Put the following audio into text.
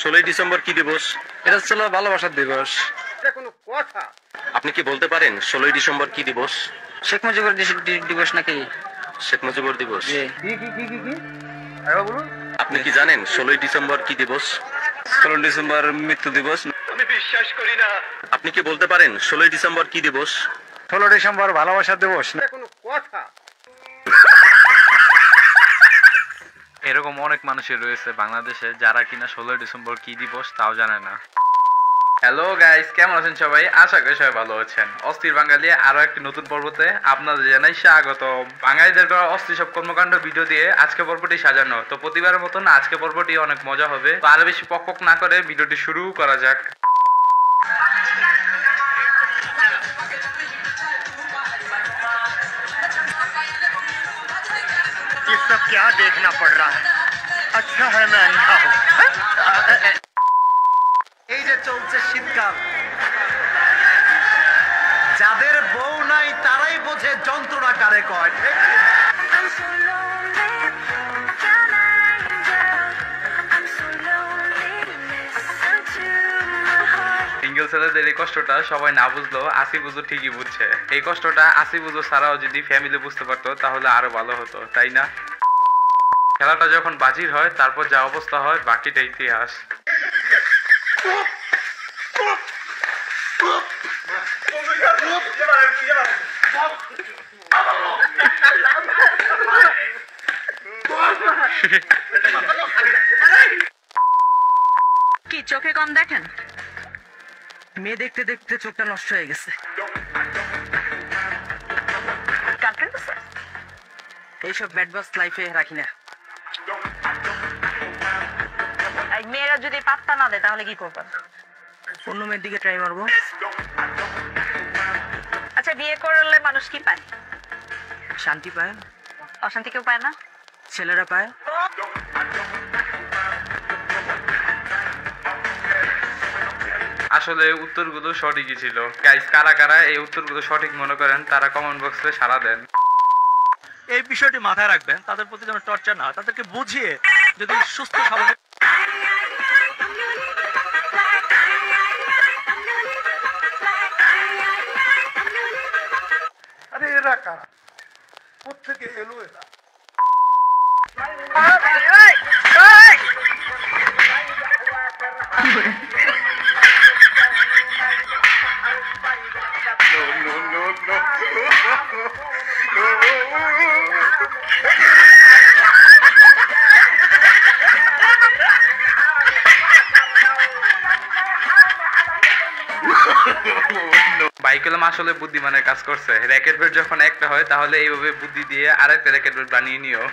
16ই December কি দিবস? এটা ছিল ভালোবাসার দিবস। এটা কোনো কথা? আপনি কি বলতে পারেন 16ই ডিসেম্বর কি দিবস? শেখ মুজিবুর দিবস নাকি? শেখ মুজিবুর দিবস। জি। কি আরেকবার বলুন। আপনি কি জানেন 16ই ডিসেম্বর কি দিবস? 16 ডিসেম্বর মৃত্যু দিবস। আমি বিশ্বাস করি না। আপনি কি বলতে পারেন 16ই ডিসেম্বর কি দিবস? 16 ডিসেম্বর ভালোবাসার দিবস। এটা কোনো কথা? এরকম অনেক মানুষই রয়েছে বাংলাদেশে যারা কিনা 16ই ডিসেম্বর কি দিবস তাও জানে না। হ্যালো গাইস, কেমন আছেন সবাই? আশা করি সবাই ভালো আছেন। অস্থির বাঙালি আরো একটি নতুন পর্বতে আপনাদের জানাই স্বাগত। বাঙালিদের করা অস্থির সব কর্মকাণ্ড ভিডিও দিয়ে আজকে পর্বটি সাজানো। তো প্রতিবারের মতন আজকে পর্বটি অনেক মজা হবে। তো আরো বেশি পক না করে ভিডিওটি শুরু করা যাক। ये सब क्या देखना पड़ रहा है? अच्छा है मैं अंधा हूँ। এই যে চলছে শীতকাল, যাদের বউ নাই তারাই বোঝে যন্ত্রণা কারে কয়। I'm so lonely, can I girl? I'm so lonely, listen to my heart. Single ছেলেদের এই কষ্টটা সবাই না বুঝলেও আসি বুঝো ঠিকই বুঝছে। এই কষ্টটা আসি বুঝো ছাড়াও যদি ফ্যামিলি বুঝতে পারতো তাহলে আরো ভালো হতো, তাই না? খেলাটা যখন বাজির হয় তারপর যা অবস্থা হয় বাকিটা ইতিহাস। কি চোখে কম দেখেন? মেয়ে দেখতে দেখতে চোখটা নষ্ট হয়ে গেছে। গার্লফ্রেন্ড আছে? এইসব ব্যাড বাস লাইফে রাখি না। এই মেয়েরা যদি পাত্তা না দেয় তাহলে কি করবেন? অন্য মেয়ের দিকে ট্রাই মারবো। আচ্ছা, বিয়ে করলে মানুষ কি পায়? শান্তি পায়, অশান্তি কেউ পায় না? ছেলেরা পায়। আসলে উত্তরগুলো সঠিকই ছিল। গাইস, কারা কারা এই উত্তরগুলো সঠিক মনে করেন তারা কমেন্ট বক্সে সাড়া দেন। এই বিষয়টি মাথায় রাখবেন, তাদের প্রতি যেন টর্চার না হয়, তাদেরকে বুঝিয়ে যদি সুস্থ স্বাভাবিক। আরে এরা কারা? কোথেকে এলো এরা? বাইকেলম আসলে বুদ্ধিমানের কাজ করছে। র্যাকেট ব্লেড যখন একটা হয় তাহলে এইভাবে বুদ্ধি দিয়ে আরেকটা র্যাকেট ব্লেড বানিয়ে নিও।